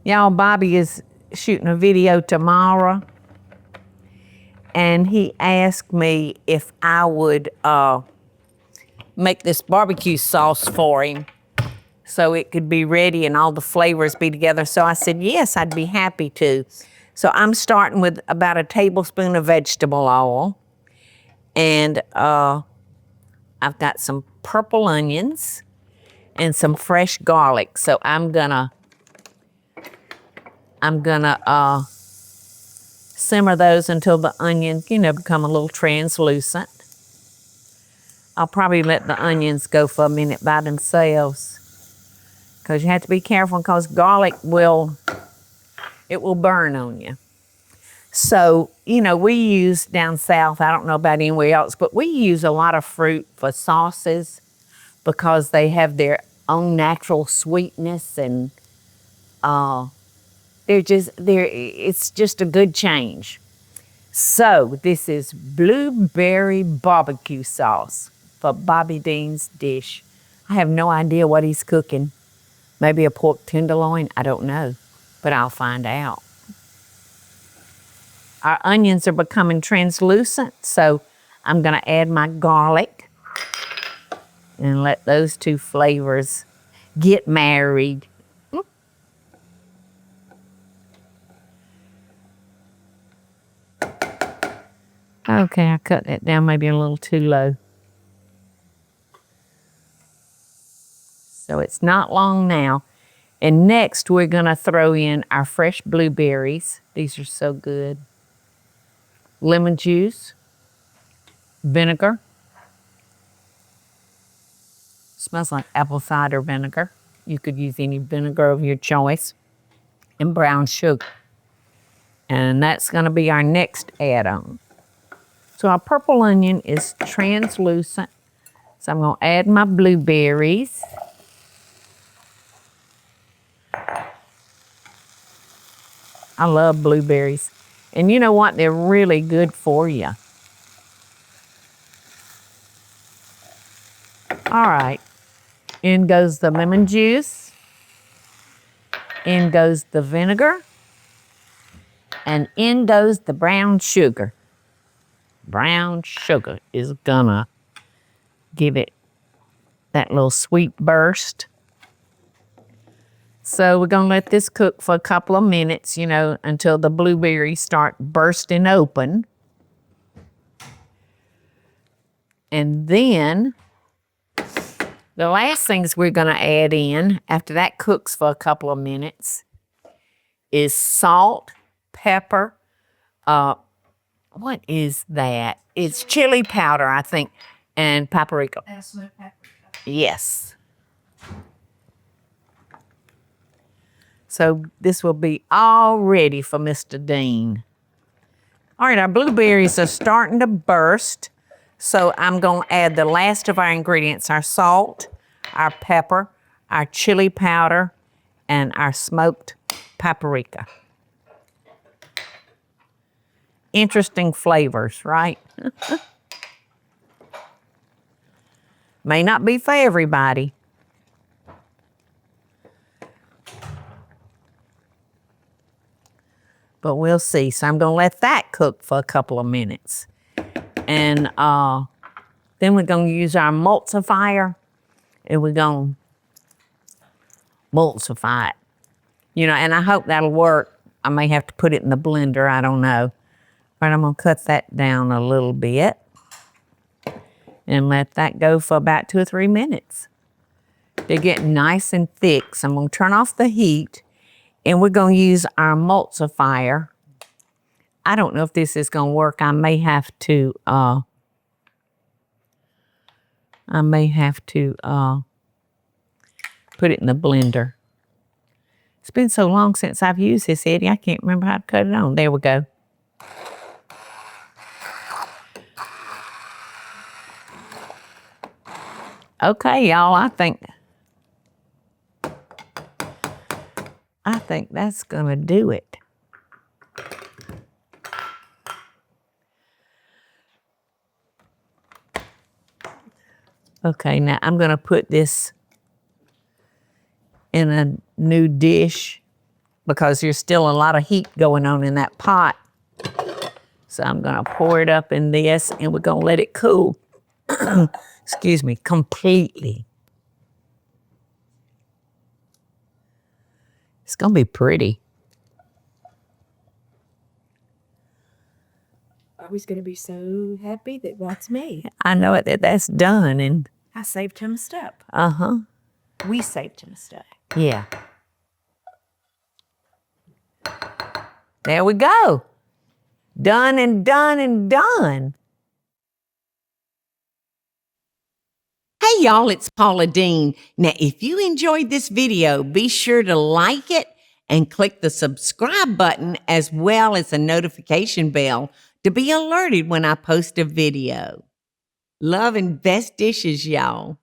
Y'all, Bobby is shooting a video tomorrow, and he asked me if I would make this barbecue sauce for him so it could be ready and all the flavors be together. So I said, yes, I'd be happy to. So I'm starting with about a tablespoon of vegetable oil, and I've got some purple onions and some fresh garlic. So I'm gonna simmer those until the onions, become a little translucent. I'll probably let the onions go for a minute by themselves, because you have to be careful, because garlic will burn on you. So, we use down south, I don't know about anywhere else, but we use a lot of fruit for sauces because they have their own natural sweetness, and it's just a good change. So this is blueberry barbecue sauce for Bobby Deen's dish. I have no idea what he's cooking. Maybe a pork tenderloin, I don't know, but I'll find out. Our onions are becoming translucent, so I'm gonna add my garlic and let those two flavors get married. Okay, I cut that down maybe a little too low. So it's not long now. And next we're gonna throw in our fresh blueberries. These are so good. Lemon juice, vinegar. Smells like apple cider vinegar. You could use any vinegar of your choice. And brown sugar. And that's gonna be our next add-on. So our purple onion is translucent. So I'm gonna add my blueberries. I love blueberries. And you know what? They're really good for you. All right. In goes the lemon juice. In goes the vinegar. And in goes the brown sugar. Brown sugar is gonna give it that little sweet burst. So we're gonna let this cook for a couple of minutes, until the blueberries start bursting open. And then the last things we're gonna add in after that cooks for a couple of minutes is salt, pepper, what is that? It's chili powder, I think, and paprika. Yes. So this will be all ready for Mr. Deen. All right, our blueberries are starting to burst. So I'm going to add the last of our ingredients, our salt, our pepper, our chili powder, and our smoked paprika. Interesting flavors, right? May not be for everybody. But we'll see. So I'm going to let that cook for a couple of minutes. And then we're going to use our emulsifier, and we're going to emulsify it. And I hope that'll work. I may have to put it in the blender, I don't know. But I'm going to cut that down a little bit and let that go for about 2 or 3 minutes. They're getting nice and thick, so I'm going to turn off the heat, and we're going to use our emulsifier. I don't know if this is going to work. I may have to put it in the blender. It's been so long since I've used this, Eddie, I can't remember how to cut it on. There we go. Okay, y'all, I think that's gonna do it. Okay, now I'm gonna put this in a new dish because there's still a lot of heat going on in that pot. So I'm gonna pour it up in this and we're gonna let it cool, excuse me, completely. It's gonna be pretty. I was going to be so happy that that's me. I know it, that's done and. I saved him a step. Uh-huh. We saved him a step. Yeah. There we go. Done and done and done. Hey y'all, it's Paula Deen. Now, if you enjoyed this video, be sure to like it and click the subscribe button as well as the notification bell to be alerted when I post a video. Love and best dishes, y'all.